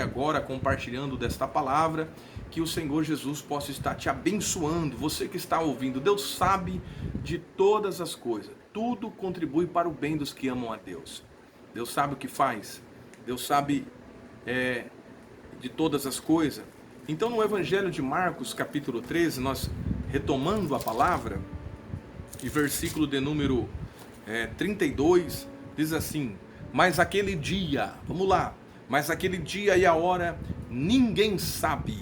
agora compartilhando desta palavra, que o Senhor Jesus possa estar te abençoando, você que está ouvindo. Deus sabe de todas as coisas, tudo contribui para o bem dos que amam a Deus. Deus sabe o que faz, Deus sabe de todas as coisas. Então no Evangelho de Marcos, capítulo 13, nós retomando a palavra, e versículo de número 32, diz assim: mas aquele dia, vamos lá, mas aquele dia e a hora ninguém sabe,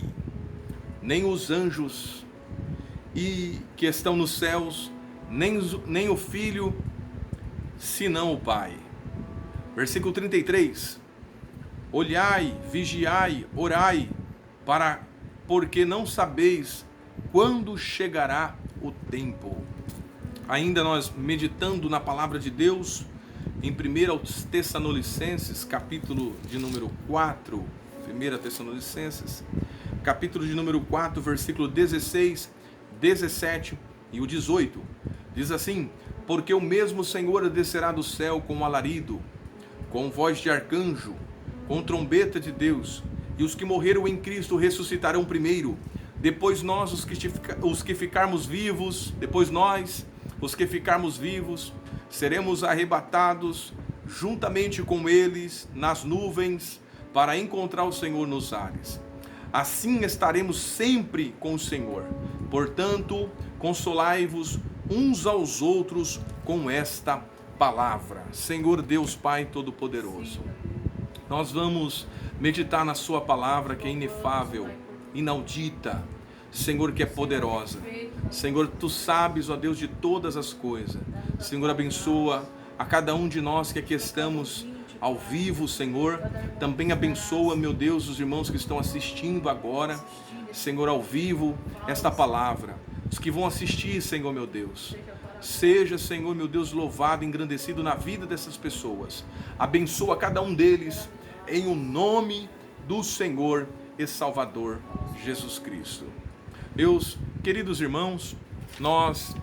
nem os anjos e que estão nos céus, nem o Filho, senão o Pai. Versículo 33, olhai, vigiai, orai, porque não sabeis quando chegará o tempo. Ainda nós meditando na palavra de Deus, em 1 Tessalonicenses, capítulo de número 4, 1 Tessalonicenses, capítulo de número 4, versículo 16, 17 e o 18, diz assim: porque o mesmo Senhor descerá do céu com alarido, com voz de arcanjo, com trombeta de Deus, e os que morreram em Cristo ressuscitarão primeiro. Depois nós, os que ficarmos vivos, os que ficarmos vivos, seremos arrebatados juntamente com eles nas nuvens para encontrar o Senhor nos ares. Assim estaremos sempre com o Senhor. Portanto, consolai-vos uns aos outros com esta palavra. Senhor Deus Pai Todo-Poderoso, nós vamos meditar na sua palavra, que é inefável, inaudita, Senhor, que é poderosa. Senhor, Tu sabes, ó Deus, de todas as coisas. Senhor, abençoa a cada um de nós que aqui estamos ao vivo, Senhor. Também abençoa, meu Deus, os irmãos que estão assistindo agora, Senhor, ao vivo, esta palavra. Os que vão assistir, Senhor, meu Deus. Seja, Senhor, meu Deus, louvado, engrandecido na vida dessas pessoas. Abençoa cada um deles, em o nome do Senhor e Salvador Jesus Cristo. Meus queridos irmãos, nós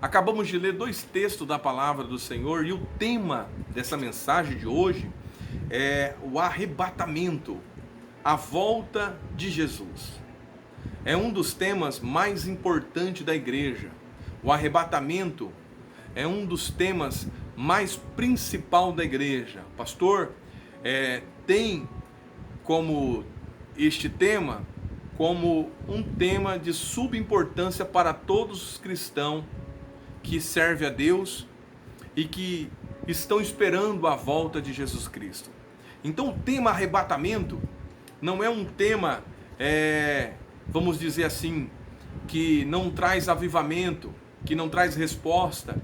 acabamos de ler 2 textos da palavra do Senhor, e o tema dessa mensagem de hoje é o arrebatamento, a volta de Jesus. É um dos temas mais importantes da igreja. O arrebatamento é um dos temas mais principal da igreja. Pastor, tem como este tema como um tema de subimportância para todos os cristãos que servem a Deus e que estão esperando a volta de Jesus Cristo. Então o tema arrebatamento não é um tema, vamos dizer assim, que não traz avivamento, que não traz resposta,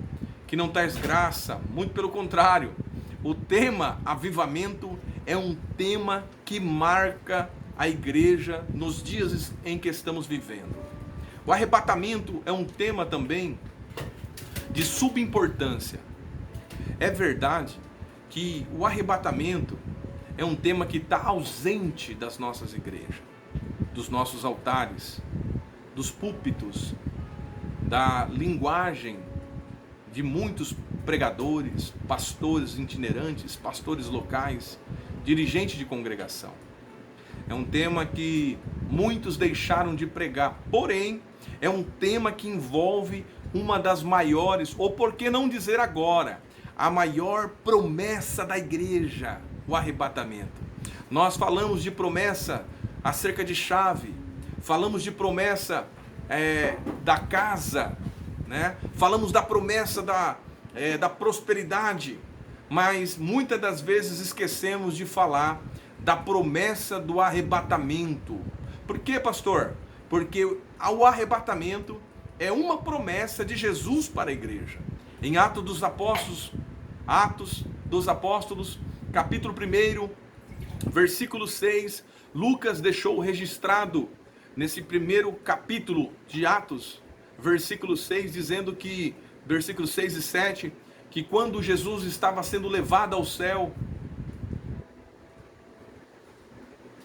que não traz graça. Muito pelo contrário, o tema avivamento é um tema que marca a igreja nos dias em que estamos vivendo. O arrebatamento é um tema também de subimportância. É verdade que o arrebatamento é um tema que está ausente das nossas igrejas, dos nossos altares, dos púlpitos, da linguagem de muitos pregadores, pastores itinerantes, pastores locais, dirigentes de congregação. É um tema que muitos deixaram de pregar, porém, é um tema que envolve uma das maiores, ou por que não dizer agora, a maior promessa da igreja, o arrebatamento. Nós falamos de promessa acerca de chave, falamos de promessa da casa, né? Falamos da promessa da prosperidade, mas muitas das vezes esquecemos de falar da promessa do arrebatamento. Por quê, pastor? Porque o arrebatamento é uma promessa de Jesus para a igreja. Em Atos dos Apóstolos, capítulo 1, versículo 6, Lucas deixou registrado nesse primeiro capítulo de Atos, versículo 6, dizendo que, versículos 6 e 7, que quando Jesus estava sendo levado ao céu,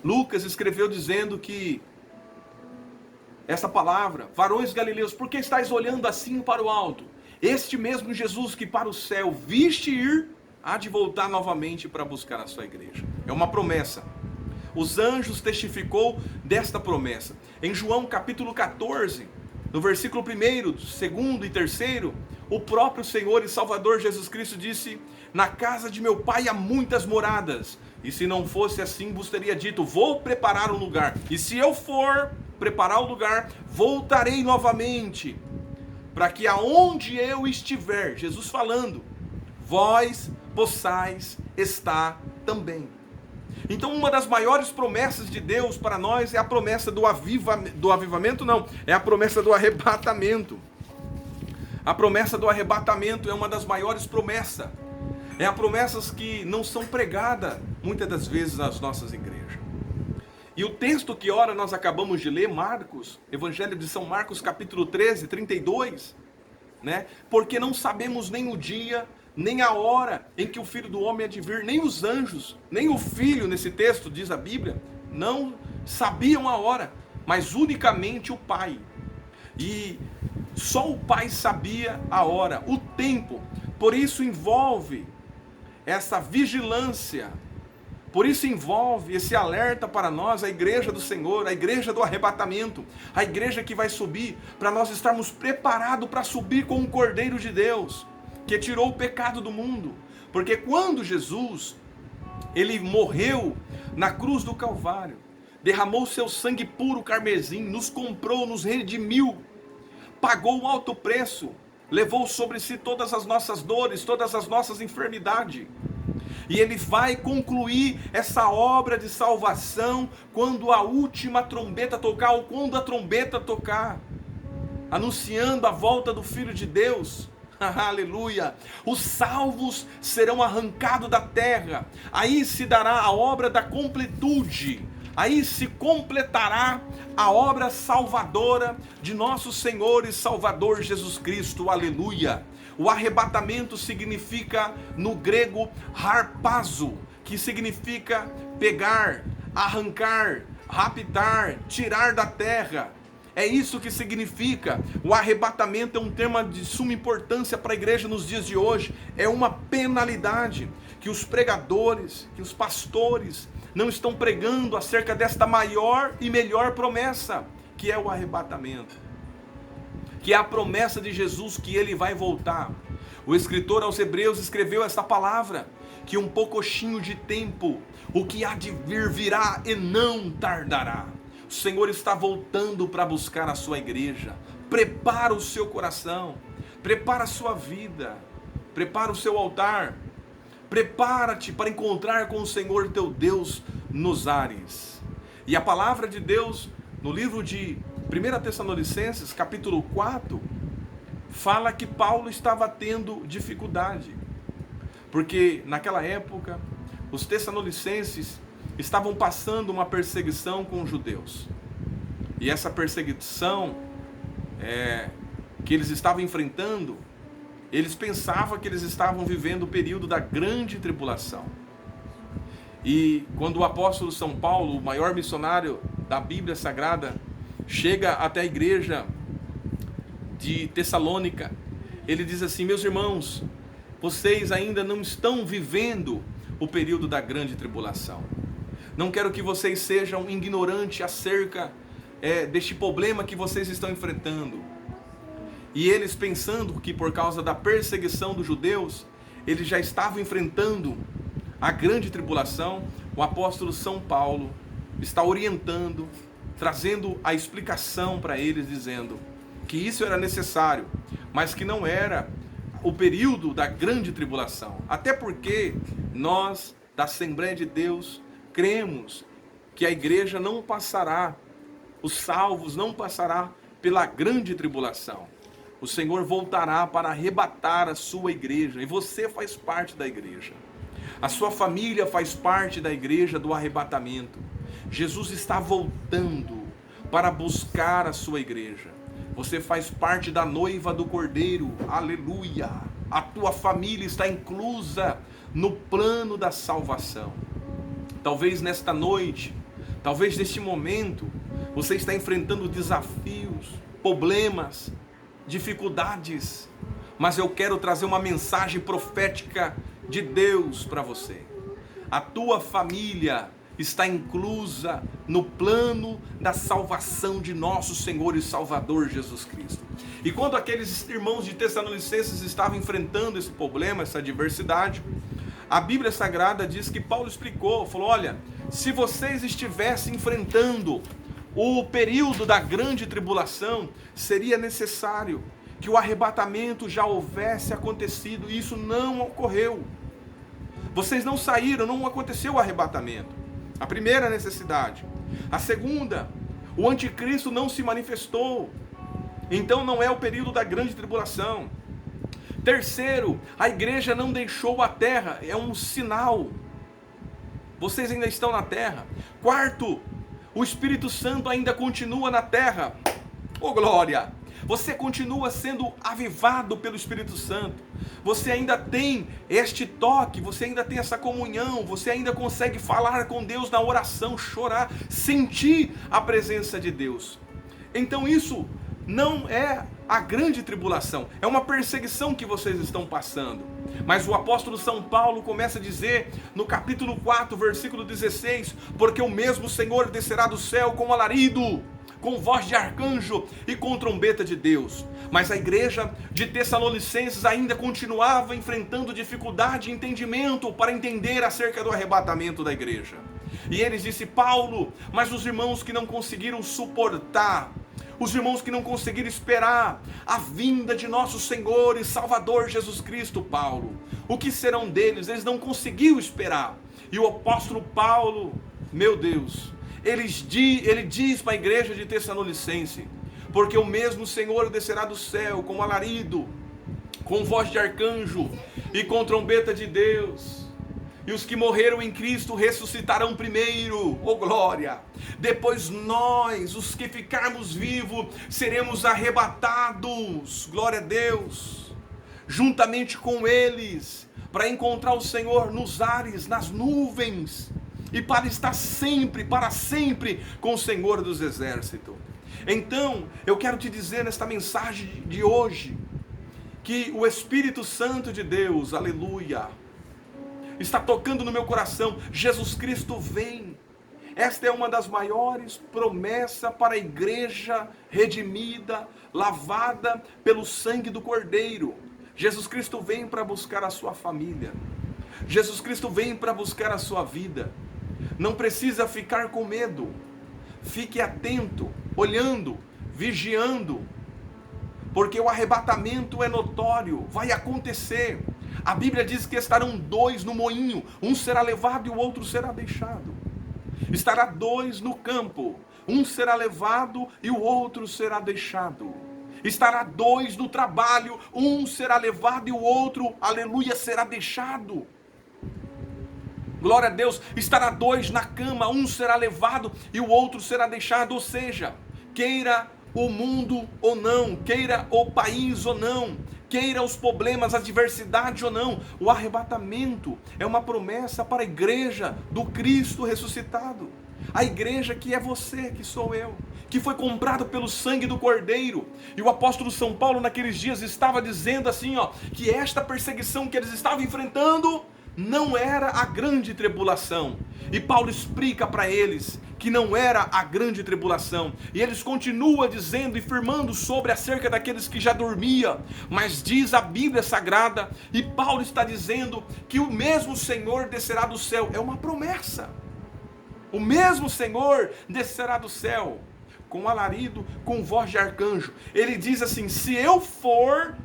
Lucas escreveu dizendo que essa palavra: varões galileus, por que estáis olhando assim para o alto? Este mesmo Jesus que para o céu viste ir, há de voltar novamente para buscar a sua igreja. É uma promessa. os anjos testificou desta promessa. Em João capítulo 14, no versículo 1, 2 e 3, o próprio Senhor e Salvador Jesus Cristo disse: na casa de meu Pai há muitas moradas, e se não fosse assim vos teria dito, vou preparar um lugar, e se eu for preparar o lugar, voltarei novamente, para que aonde eu estiver, Jesus falando, vós possais estar também. Então uma das maiores promessas de Deus para nós é a promessa do avivamento, não, é a promessa do arrebatamento. A promessa do arrebatamento é uma das maiores promessas. É a promessas que não são pregadas muitas das vezes nas nossas igrejas. E o texto que ora nós acabamos de ler, Marcos, Evangelho de São Marcos, capítulo 13, 32, né? Porque não sabemos nem o dia, nem a hora em que o Filho do Homem há de vir, nem os anjos, nem o Filho, nesse texto diz a Bíblia, não sabiam a hora, mas unicamente o Pai. E só o Pai sabia a hora, o tempo. Por isso envolve essa vigilância, por isso envolve esse alerta para nós, a igreja do Senhor, a igreja do arrebatamento, a igreja que vai subir, para nós estarmos preparados para subir com o Cordeiro de Deus, que tirou o pecado do mundo. Porque quando Jesus, ele morreu na cruz do Calvário, derramou seu sangue puro carmesim, nos comprou, nos redimiu, pagou um alto preço, levou sobre si todas as nossas dores, todas as nossas enfermidades. E ele vai concluir essa obra de salvação quando a última trombeta tocar, ou quando a trombeta tocar, anunciando a volta do Filho de Deus. Aleluia! Os salvos serão arrancados da terra, aí se dará a obra da completude, aí se completará a obra salvadora de nosso Senhor e Salvador Jesus Cristo. Aleluia! O arrebatamento significa no grego harpazo, que significa pegar, arrancar, raptar, tirar da terra. É isso que significa. O arrebatamento é um tema de suma importância para a igreja nos dias de hoje. É uma penalidade que os pregadores, que os pastores não estão pregando acerca desta maior e melhor promessa, que é o arrebatamento, que é a promessa de Jesus que ele vai voltar. O escritor aos Hebreus escreveu esta palavra, que um poucochinho de tempo, o que há de vir virá e não tardará. O Senhor está voltando para buscar a sua igreja. Prepara o seu coração, prepara a sua vida, prepara o seu altar, prepara-te para encontrar com o Senhor teu Deus nos ares. E a palavra de Deus no livro de 1 Tessalonicenses, capítulo 4, fala que Paulo estava tendo dificuldade, porque naquela época os tessalonicenses estavam passando uma perseguição com os judeus, e essa perseguição que eles estavam enfrentando, eles pensavam que eles estavam vivendo o período da grande tribulação. E quando o apóstolo São Paulo, o maior missionário da Bíblia Sagrada, chega até a igreja de Tessalônica, ele diz assim: meus irmãos, vocês ainda não estão vivendo o período da grande tribulação. Não quero que vocês sejam ignorantes acerca deste problema que vocês estão enfrentando. E eles, pensando que por causa da perseguição dos judeus, eles já estavam enfrentando a grande tribulação, o apóstolo São Paulo está orientando, trazendo a explicação para eles, dizendo que isso era necessário, mas que não era o período da grande tribulação. Até porque nós, da Assembleia de Deus, cremos que a igreja não passará, os salvos não passará pela grande tribulação. O Senhor voltará para arrebatar a sua igreja, e você faz parte da igreja. A sua família faz parte da igreja do arrebatamento. Jesus está voltando para buscar a sua igreja. Você faz parte da noiva do Cordeiro, aleluia! A tua família está inclusa no plano da salvação. Talvez nesta noite, talvez neste momento, você está enfrentando desafios, problemas, dificuldades, mas eu quero trazer uma mensagem profética de Deus para você. A tua família está inclusa no plano da salvação de nosso Senhor e Salvador Jesus Cristo. E quando aqueles irmãos de Tessalonicenses estavam enfrentando esse problema, essa adversidade, a Bíblia Sagrada diz que Paulo explicou, falou: olha, se vocês estivessem enfrentando o período da grande tribulação, seria necessário que o arrebatamento já houvesse acontecido, e isso não ocorreu. Vocês não saíram, não aconteceu o arrebatamento. A primeira necessidade. A segunda, o anticristo não se manifestou, então não é o período da grande tribulação. Terceiro, a igreja não deixou a terra, é um sinal. Vocês ainda estão na terra. Quarto, o Espírito Santo ainda continua na terra. Oh glória! Você continua sendo avivado pelo Espírito Santo. Você ainda tem este toque, você ainda tem essa comunhão, você ainda consegue falar com Deus na oração, chorar, sentir a presença de Deus. Então isso não é a grande tribulação, é uma perseguição que vocês estão passando. Mas o apóstolo São Paulo começa a dizer no capítulo 4, versículo 16: porque o mesmo Senhor descerá do céu com alarido, com voz de arcanjo e com trombeta de Deus. Mas a igreja de Tessalonicenses ainda continuava enfrentando dificuldade de entendimento para entender acerca do arrebatamento da igreja. E eles disseram: Paulo, mas os irmãos que não conseguiram suportar, os irmãos que não conseguiram esperar a vinda de nosso Senhor e Salvador Jesus Cristo, Paulo, o que serão deles? Eles não conseguiram esperar. E o apóstolo Paulo, meu Deus, ele diz para a igreja de Tessalonicense: porque o mesmo Senhor descerá do céu com alarido, com voz de arcanjo e com trombeta de Deus. E os que morreram em Cristo ressuscitarão primeiro, oh glória! Depois nós, os que ficarmos vivos, seremos arrebatados, glória a Deus, juntamente com eles, para encontrar o Senhor nos ares, nas nuvens, e para estar sempre, para sempre, com o Senhor dos exércitos. Então, eu quero te dizer nesta mensagem de hoje, que o Espírito Santo de Deus, aleluia, está tocando no meu coração. Jesus Cristo vem. Esta é uma das maiores promessas para a igreja redimida, lavada pelo sangue do Cordeiro. Jesus Cristo vem para buscar a sua família. Jesus Cristo vem para buscar a sua vida. Não precisa ficar com medo. Fique atento, olhando, vigiando, porque o arrebatamento é notório, vai acontecer. A Bíblia diz que estarão dois no moinho, um será levado e o outro será deixado. Estará dois no campo, um será levado e o outro será deixado. Estará dois no trabalho, um será levado e o outro, aleluia, será deixado. Glória a Deus. Estará dois na cama, um será levado e o outro será deixado. Ou seja, queira o mundo ou não, queira o país ou não, queira os problemas, a adversidade ou não, o arrebatamento é uma promessa para a igreja do Cristo ressuscitado. A igreja que é você, que sou eu, que foi comprado pelo sangue do Cordeiro. E o apóstolo São Paulo naqueles dias estava dizendo assim, que esta perseguição que eles estavam enfrentando não era a grande tribulação. E Paulo explica para eles que não era a grande tribulação. E eles continuam dizendo e firmando sobre acerca daqueles que já dormiam. Mas diz a Bíblia Sagrada, e Paulo está dizendo que o mesmo Senhor descerá do céu. É uma promessa. O mesmo Senhor descerá do céu, com alarido, com voz de arcanjo. Ele diz assim: se eu for,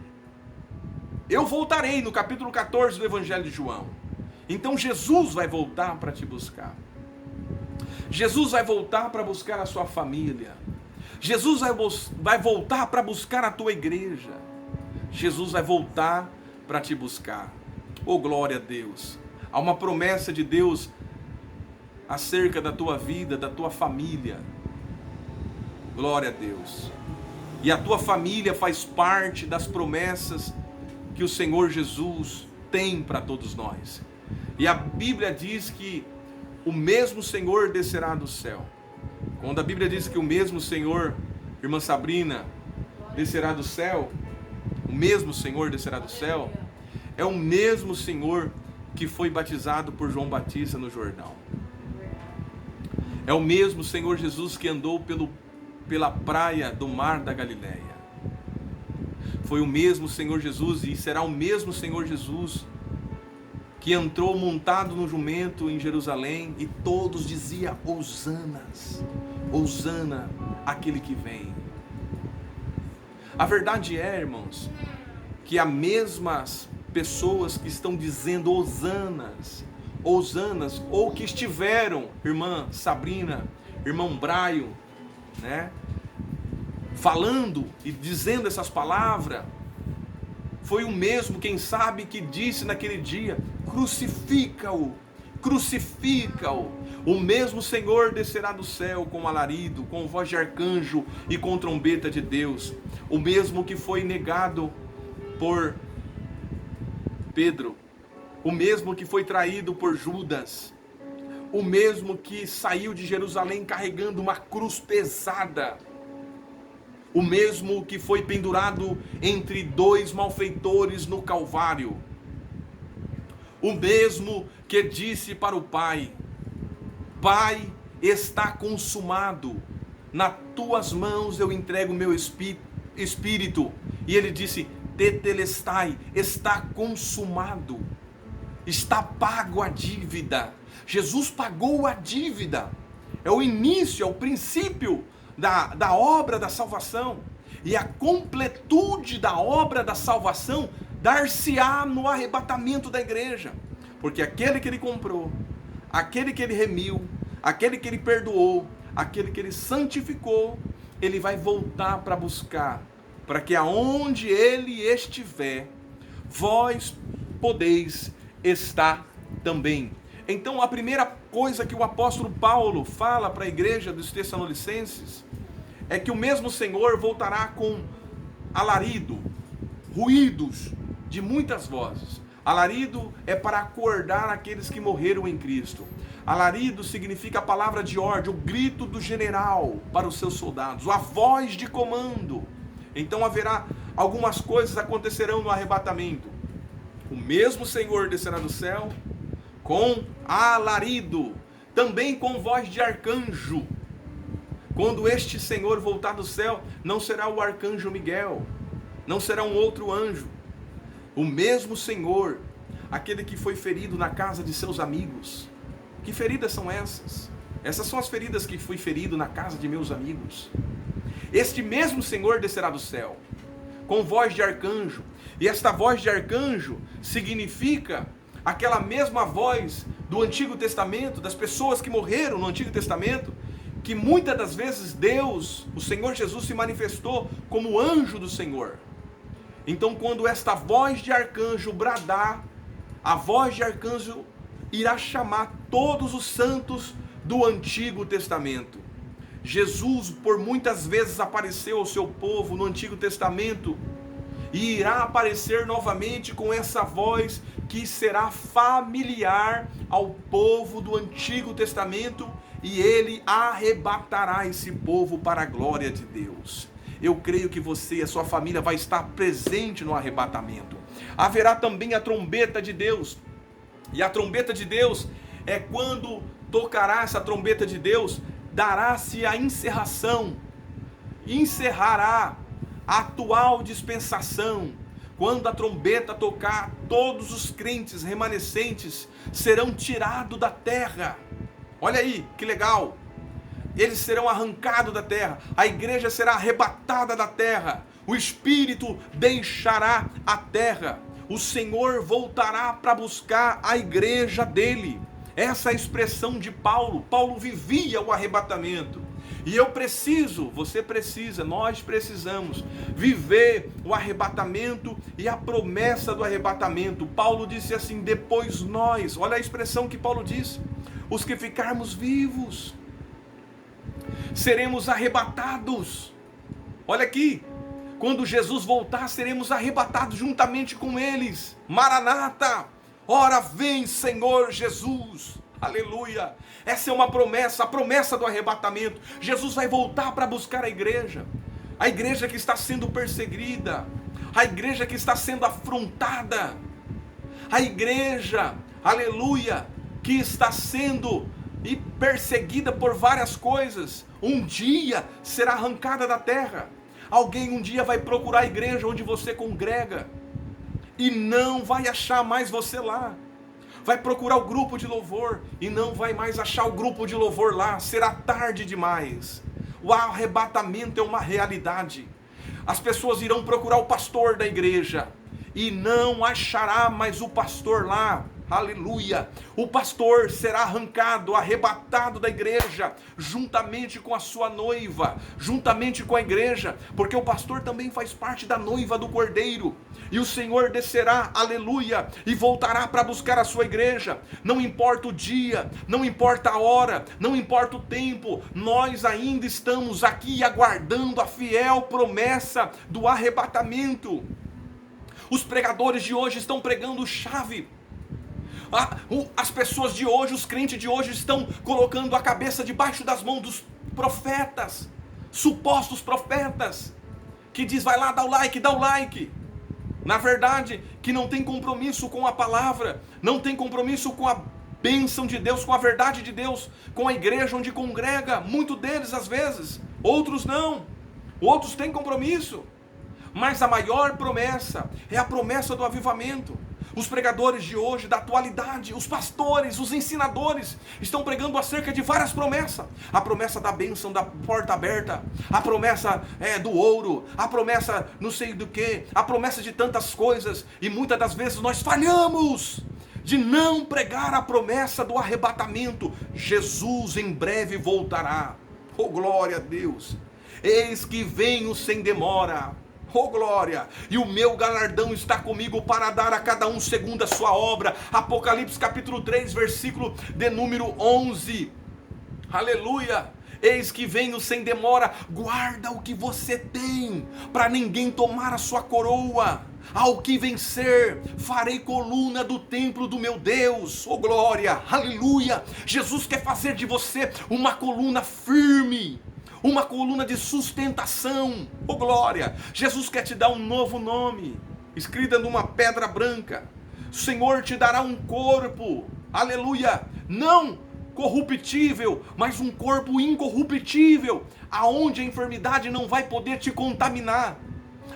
eu voltarei, no capítulo 14 do Evangelho de João. Então Jesus vai voltar para te buscar. Jesus vai voltar para buscar a sua família. Jesus vai voltar para buscar a tua igreja. Jesus vai voltar para te buscar. Oh glória a Deus. Há uma promessa de Deus acerca da tua vida, da tua família. Glória a Deus. E a tua família faz parte das promessas que o Senhor Jesus tem para todos nós. E a Bíblia diz que o mesmo Senhor descerá do céu. Quando a Bíblia diz que o mesmo Senhor, irmã Sabrina, descerá do céu, o mesmo Senhor descerá do céu, é o mesmo Senhor que foi batizado por João Batista no Jordão. É o mesmo Senhor Jesus que andou pela praia do mar da Galileia. Foi o mesmo Senhor Jesus e será o mesmo Senhor Jesus que entrou montado no jumento em Jerusalém e todos diziam: Hosanas, Hosana, aquele que vem. A verdade é, irmãos, que as mesmas pessoas que estão dizendo Hosanas, Hosanas, ou que estiveram, irmã Sabrina, irmão Braio, né, falando e dizendo essas palavras, foi o mesmo, quem sabe, que disse naquele dia: crucifica-o, crucifica-o. O mesmo Senhor descerá do céu com alarido, com voz de arcanjo e com trombeta de Deus. O mesmo que foi negado por Pedro, o mesmo que foi traído por Judas, o mesmo que saiu de Jerusalém carregando uma cruz pesada, o mesmo que foi pendurado entre dois malfeitores no Calvário, o mesmo que disse para o Pai: Pai, está consumado, nas tuas mãos eu entrego o meu espírito. E ele disse: tetelestai, está consumado, está pago a dívida. Jesus pagou a dívida. É o início, é o princípio da obra da salvação. E a completude da obra da salvação dar-se-á no arrebatamento da igreja. Porque aquele que ele comprou, aquele que ele remiu, aquele que ele perdoou, aquele que ele santificou, ele vai voltar para buscar, para que aonde ele estiver, vós podeis estar também. Então a primeira coisa que o apóstolo Paulo fala para a igreja dos Tessalonicenses é que o mesmo Senhor voltará com alarido, ruídos de muitas vozes. Alarido é para acordar aqueles que morreram em Cristo. Alarido significa a palavra de ordem, o grito do general para os seus soldados, a voz de comando. Então haverá algumas coisas acontecerão no arrebatamento. O mesmo Senhor descerá do céu com alarido, também com voz de arcanjo. Quando este Senhor voltar do céu, não será o arcanjo Miguel, não será um outro anjo. O mesmo Senhor, aquele que foi ferido na casa de seus amigos. Que feridas são essas? Essas são as feridas que fui ferido na casa de meus amigos. Este mesmo Senhor descerá do céu, com voz de arcanjo. E esta voz de arcanjo significa aquela mesma voz do Antigo Testamento, das pessoas que morreram no Antigo Testamento, que muitas das vezes Deus, o Senhor Jesus, se manifestou como anjo do Senhor. Então, quando esta voz de arcanjo bradar, a voz de arcanjo irá chamar todos os santos do Antigo Testamento. Jesus, por muitas vezes, apareceu ao seu povo no Antigo Testamento e irá aparecer novamente com essa voz que será familiar ao povo do Antigo Testamento, e ele arrebatará esse povo para a glória de Deus. Eu creio que você e a sua família vai estar presente no arrebatamento. Haverá também a trombeta de Deus. E a trombeta de Deus é quando tocará essa trombeta de Deus, dará-se a encerração. Encerrará a atual dispensação. Quando a trombeta tocar, todos os crentes remanescentes serão tirados da terra. Olha aí, que legal! Eles serão arrancados da terra, a igreja será arrebatada da terra, o Espírito deixará a terra, o Senhor voltará para buscar a igreja dele. Essa é a expressão de Paulo. Paulo vivia o arrebatamento. E eu preciso, você precisa, nós precisamos viver o arrebatamento e a promessa do arrebatamento. Paulo disse assim: depois nós, olha a expressão que Paulo disse, os que ficarmos vivos, seremos arrebatados. Olha aqui, quando Jesus voltar, seremos arrebatados juntamente com eles. Maranata, ora vem Senhor Jesus. Aleluia. Essa é uma promessa, a promessa do arrebatamento. Jesus vai voltar para buscar a igreja que está sendo perseguida, a igreja que está sendo afrontada, a igreja, aleluia, que está sendo e perseguida por várias coisas, um dia será arrancada da terra. Alguém um dia vai procurar a igreja onde você congrega e não vai achar mais você lá. Vai procurar o grupo de louvor e não vai mais achar o grupo de louvor lá. Será tarde demais. O arrebatamento é uma realidade. As pessoas irão procurar o pastor da igreja e não achará mais o pastor lá. Aleluia! O pastor será arrancado, arrebatado da igreja, juntamente com a sua noiva, juntamente com a igreja, porque o pastor também faz parte da noiva do Cordeiro. E o Senhor descerá, aleluia, e voltará para buscar a sua igreja. Não importa o dia, não importa a hora, não importa o tempo, nós ainda estamos aqui aguardando a fiel promessa do arrebatamento. Os pregadores de hoje estão pregando chave. As pessoas de hoje, os crentes de hoje estão colocando a cabeça debaixo das mãos dos profetas, supostos profetas, que diz, vai lá, dá o like. Na verdade, que não tem compromisso com a palavra, não tem compromisso com a bênção de Deus, com a verdade de Deus, com a igreja onde congrega, muitos deles às vezes, outros não, outros têm compromisso, mas a maior promessa é a promessa do avivamento. Os pregadores de hoje, da atualidade, os pastores, os ensinadores, estão pregando acerca de várias promessas. A promessa da bênção, da porta aberta, a promessa do ouro, a promessa não sei do que, a promessa de tantas coisas. E muitas das vezes nós falhamos de não pregar a promessa do arrebatamento. Jesus em breve voltará. Oh, glória a Deus! Eis que venho sem demora. Oh glória, e o meu galardão está comigo para dar a cada um segundo a sua obra. Apocalipse capítulo 3, versículo de número 11. Aleluia, eis que venho sem demora. Guarda o que você tem, para ninguém tomar a sua coroa. Ao que vencer, farei coluna do templo do meu Deus. Oh glória, aleluia. Jesus quer fazer de você uma coluna firme, uma coluna de sustentação. Oh glória, Jesus quer te dar um novo nome, escrita numa pedra branca. O Senhor te dará um corpo, aleluia, não corruptível, mas um corpo incorruptível, aonde a enfermidade não vai poder te contaminar,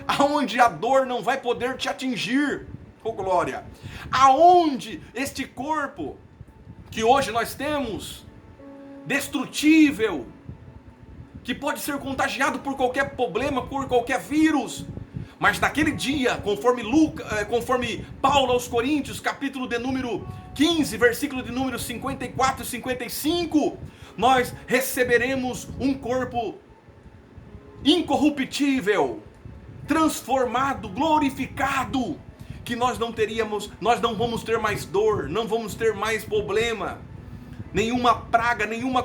aonde a dor não vai poder te atingir. Oh glória, aonde este corpo que hoje nós temos, destrutível, que pode ser contagiado por qualquer problema, por qualquer vírus, mas naquele dia, conforme Paulo aos Coríntios, capítulo de número 15, versículo de número 54 e 55, nós receberemos um corpo incorruptível, transformado, glorificado, que nós não vamos ter mais dor, não vamos ter mais problema. Nenhuma praga, nenhuma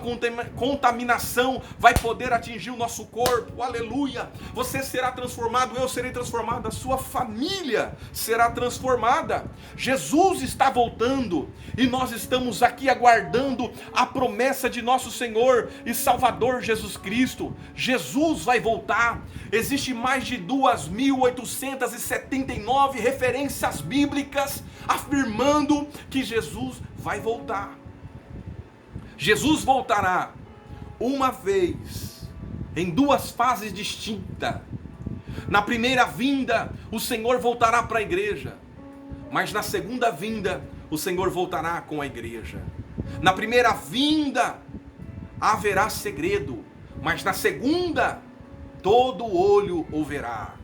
contaminação vai poder atingir o nosso corpo. Aleluia! Você será transformado, eu serei transformado, a sua família será transformada. Jesus está voltando e nós estamos aqui aguardando a promessa de nosso Senhor e Salvador Jesus Cristo. Jesus vai voltar. Existe mais de 2.879 referências bíblicas afirmando que Jesus vai voltar. Jesus voltará uma vez, em duas fases distintas. Na primeira vinda, o Senhor voltará para a igreja, mas na segunda vinda, o Senhor voltará com a igreja. Na primeira vinda, haverá segredo, mas na segunda, todo olho o verá.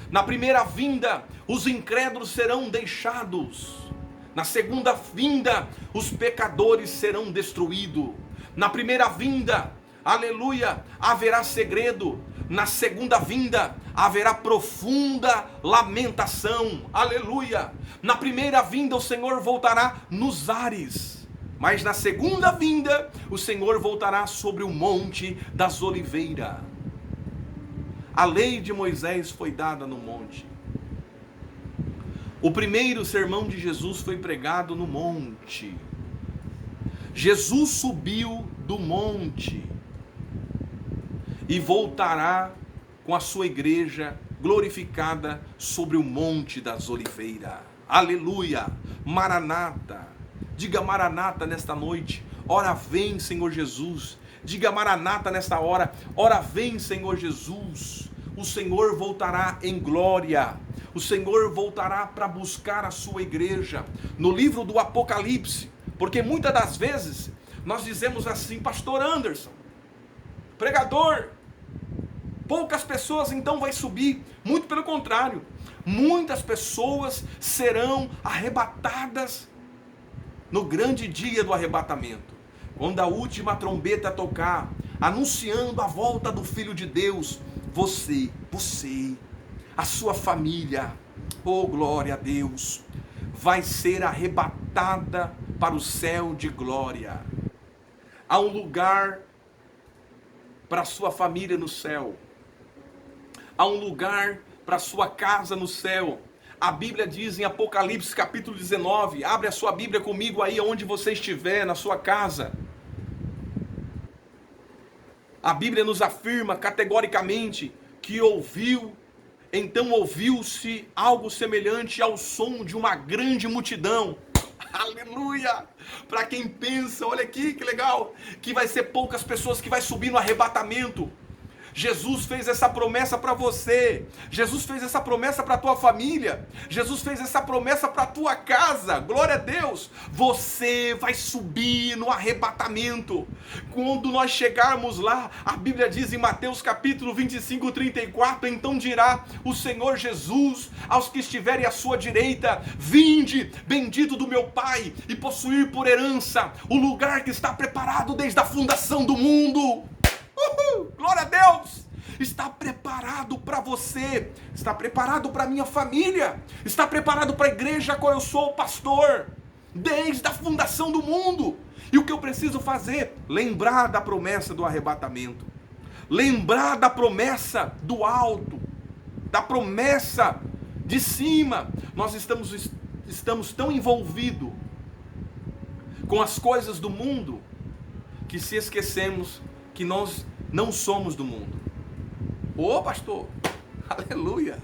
Na primeira vinda, os incrédulos serão deixados. Na segunda vinda, os pecadores serão destruídos. Na primeira vinda, aleluia, haverá segredo. Na segunda vinda, haverá profunda lamentação. Aleluia. Na primeira vinda, o Senhor voltará nos ares. Mas na segunda vinda, o Senhor voltará sobre o monte das oliveiras. A lei de Moisés foi dada no monte. O primeiro sermão de Jesus foi pregado no monte. Jesus subiu do monte e voltará com a sua igreja glorificada sobre o monte das oliveiras. Aleluia! Maranata! Diga Maranata nesta noite. ora vem, Senhor Jesus. Diga Maranata nesta hora, ora vem, Senhor Jesus. O Senhor voltará em glória. O Senhor voltará para buscar a sua igreja. No livro do Apocalipse, porque muitas das vezes nós dizemos assim, pastor Anderson, pregador, poucas pessoas então vai subir. Muito pelo contrário, muitas pessoas serão arrebatadas no grande dia do arrebatamento, quando a última trombeta tocar, anunciando a volta do Filho de Deus. Você, a sua família, oh glória a Deus, vai ser arrebatada para o céu de glória. Há um lugar para a sua família no céu. Há um lugar para a sua casa no céu. A Bíblia diz em Apocalipse capítulo 19, abre a sua Bíblia comigo aí onde você estiver, na sua casa. A Bíblia nos afirma categoricamente que então ouviu-se algo semelhante ao som de uma grande multidão. Aleluia! Para quem pensa, olha aqui que legal, que vai ser poucas pessoas que vai subir no arrebatamento. Jesus fez essa promessa para você. Jesus fez essa promessa para a tua família. Jesus fez essa promessa para a tua casa. Glória a Deus. Você vai subir no arrebatamento. Quando nós chegarmos lá, a Bíblia diz em Mateus capítulo 25, 34, então dirá o Senhor Jesus aos que estiverem à sua direita, vinde, bendito do meu Pai, e possuir por herança o lugar que está preparado desde a fundação do mundo. Glória a Deus! Está preparado para você, está preparado para minha família, está preparado para a igreja a qual eu sou pastor, desde a fundação do mundo. E o que eu preciso fazer? Lembrar da promessa do arrebatamento, lembrar da promessa do alto, da promessa de cima. Nós estamos tão envolvidos com as coisas do mundo que se esquecemos que nós não somos do mundo. Ô pastor, aleluia.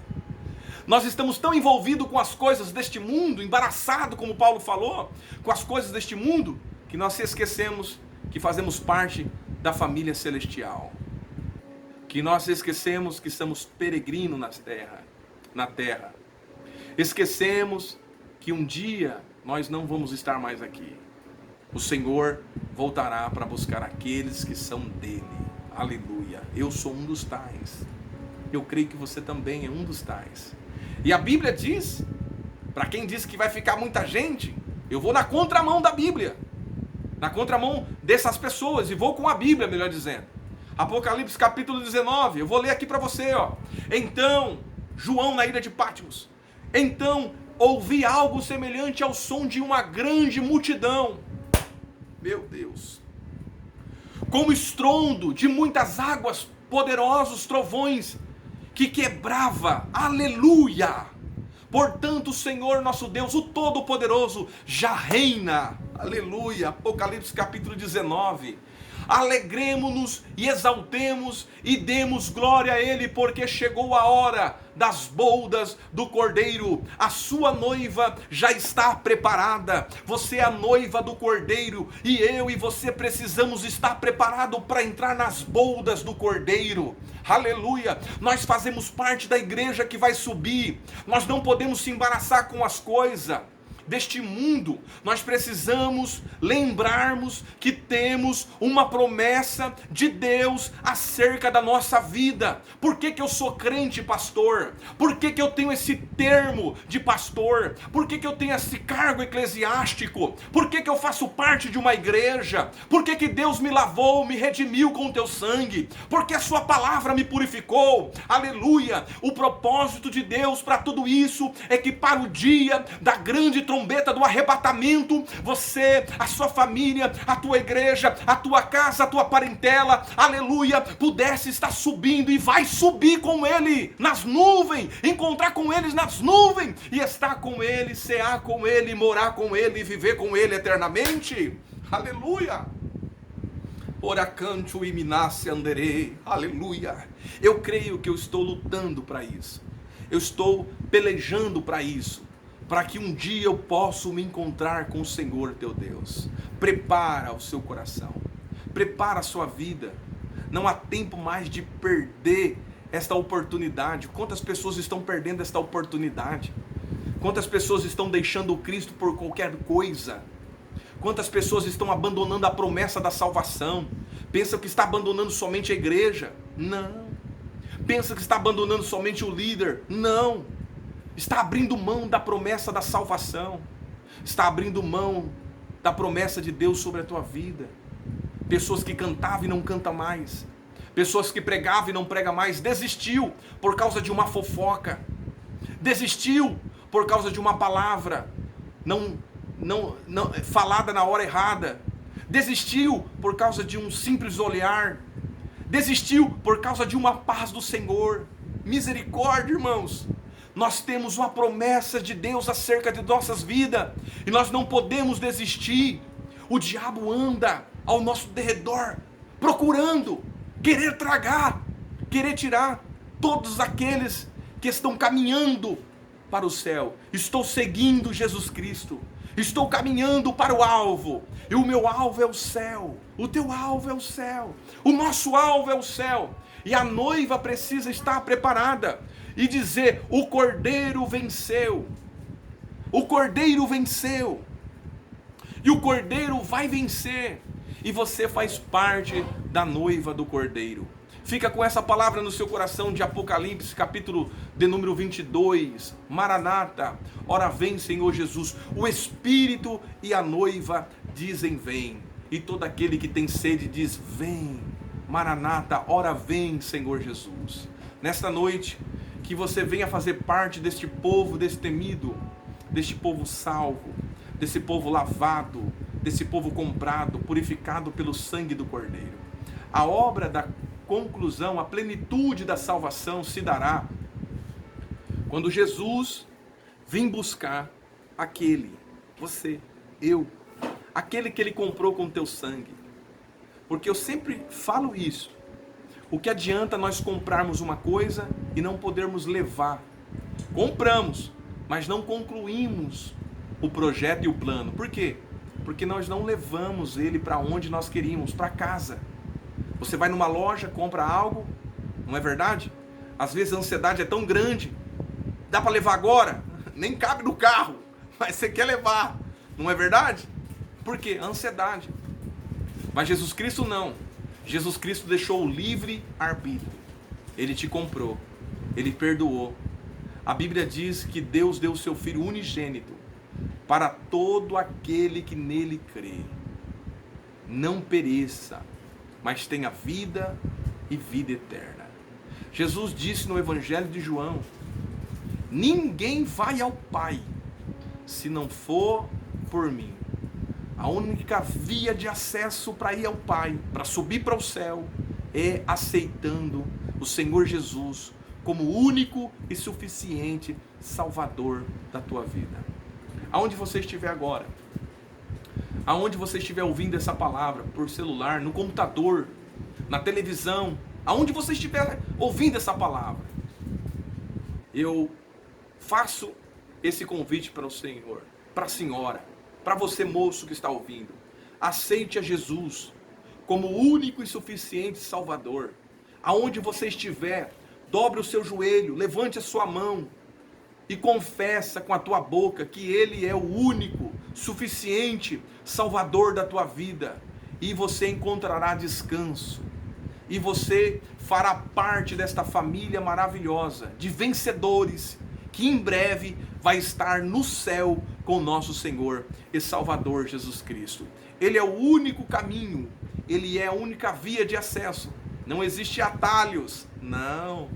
Nós estamos tão envolvidos com as coisas deste mundo, embaraçado, como Paulo falou, com as coisas deste mundo, que nós se esquecemos que fazemos parte da família celestial. Que nós esquecemos que somos peregrinos na terra. Esquecemos que um dia nós não vamos estar mais aqui. O Senhor voltará para buscar aqueles que são dele. Aleluia. Eu sou um dos tais. Eu creio que você também é um dos tais. E a Bíblia diz, para quem diz que vai ficar muita gente, eu vou na contramão da Bíblia. Na contramão dessas pessoas. E vou com a Bíblia, melhor dizendo. Apocalipse capítulo 19. Eu vou ler aqui para você, ó. Então, João na ilha de Patmos. Então, ouvi algo semelhante ao som de uma grande multidão. Meu Deus. Como estrondo de muitas águas, poderosos trovões, que quebrava, aleluia. Portanto, o Senhor nosso Deus, o Todo-Poderoso, já reina, aleluia. Apocalipse capítulo 19. Alegremo-nos e exaltemos e demos glória a Ele, porque chegou a hora das bodas do Cordeiro. A sua noiva já está preparada. Você é a noiva do Cordeiro, e eu e você precisamos estar preparados para entrar nas bodas do Cordeiro. Aleluia. Nós fazemos parte da igreja que vai subir. Nós não podemos se embaraçar com as coisas deste mundo. Nós precisamos lembrarmos que temos uma promessa de Deus acerca da nossa vida. Por que que eu sou crente, pastor? Por que que eu tenho esse termo de pastor? Por que que eu tenho esse cargo eclesiástico? Por que que eu faço parte de uma igreja? Por que que Deus me lavou, me redimiu com o teu sangue? Porque a sua palavra me purificou. Aleluia. O propósito de Deus para tudo isso é que para o dia da grande trombeta do arrebatamento, você, a sua família, a tua igreja, a tua casa, a tua parentela, aleluia, pudesse estar subindo, e vai subir com Ele nas nuvens, encontrar com eles nas nuvens, e estar com Ele, cear com Ele, morar com Ele, viver com Ele eternamente. Aleluia. Ora canto e minasse anderei. Aleluia. Eu creio que eu estou lutando para isso. Eu estou pelejando para isso. para que um dia eu possa me encontrar com o Senhor teu Deus. Prepara o seu coração, prepara a sua vida. Não há tempo mais de perder esta oportunidade. Quantas pessoas estão perdendo esta oportunidade? Quantas pessoas estão deixando o Cristo por qualquer coisa? Quantas pessoas estão abandonando a promessa da salvação? Pensam que está abandonando somente a igreja? Não. Pensa que está abandonando somente o líder? Não. Está abrindo mão da promessa da salvação. Está abrindo mão da promessa de Deus sobre a tua vida. Pessoas que cantavam e não cantam mais. Pessoas que pregavam e não pregam mais. Desistiu por causa de uma fofoca. Desistiu por causa de uma palavra não falada na hora errada. Desistiu por causa de um simples olhar. Desistiu por causa de uma paz do Senhor. Misericórdia, irmãos. Nós temos uma promessa de Deus acerca de nossas vidas e nós não podemos desistir. O diabo anda ao nosso derredor procurando, querer tragar, querer tirar todos aqueles que estão caminhando para o céu. Estou seguindo Jesus Cristo. Estou caminhando para o alvo. E o meu alvo é o céu. O teu alvo é o céu. O nosso alvo é o céu. E a noiva precisa estar preparada e dizer: o Cordeiro venceu. O Cordeiro venceu. E o Cordeiro vai vencer. E você faz parte da noiva do Cordeiro. Fica com essa palavra no seu coração de Apocalipse, capítulo de número 22. Maranata, ora vem, Senhor Jesus. O Espírito e a noiva dizem vem. E todo aquele que tem sede diz vem. Maranata, ora vem, Senhor Jesus. Nesta noite, que você venha fazer parte deste povo destemido, deste povo salvo, desse povo lavado, desse povo comprado, purificado pelo sangue do Cordeiro. A obra da conclusão, a plenitude da salvação se dará quando Jesus vir buscar aquele, você, eu, aquele que ele comprou com o teu sangue. Porque eu sempre falo isso. O que adianta nós comprarmos uma coisa e não podermos levar? Compramos, mas não concluímos o projeto e o plano. Por quê? Porque nós não levamos ele para onde nós queríamos, para casa. Você vai numa loja, compra algo, não é verdade? Às vezes a ansiedade é tão grande, dá para levar agora? Nem cabe no carro, mas você quer levar, não é verdade? Por quê? A ansiedade. Mas Jesus Cristo não. Jesus Cristo deixou o livre arbítrio. Ele te comprou, ele perdoou. A Bíblia diz que Deus deu o seu Filho unigênito para todo aquele que nele crê. Não pereça, mas tenha vida e vida eterna. Jesus disse no Evangelho de João: ninguém vai ao Pai se não for por mim. A única via de acesso para ir ao Pai, para subir para o céu, é aceitando o Senhor Jesus como único e suficiente Salvador da tua vida. Aonde você estiver agora, aonde você estiver ouvindo essa palavra, por celular, no computador, na televisão, aonde você estiver ouvindo essa palavra, eu faço esse convite para o Senhor, para a senhora, para você moço que está ouvindo. Aceite a Jesus como o único e suficiente Salvador. Aonde você estiver, dobre o seu joelho, levante a sua mão e confessa com a tua boca que Ele é o único, suficiente Salvador da tua vida. E você encontrará descanso. E você fará parte desta família maravilhosa de vencedores que em breve vai estar no céu com o nosso Senhor e Salvador Jesus Cristo. Ele é o único caminho, Ele é a única via de acesso. Não existe atalhos, não.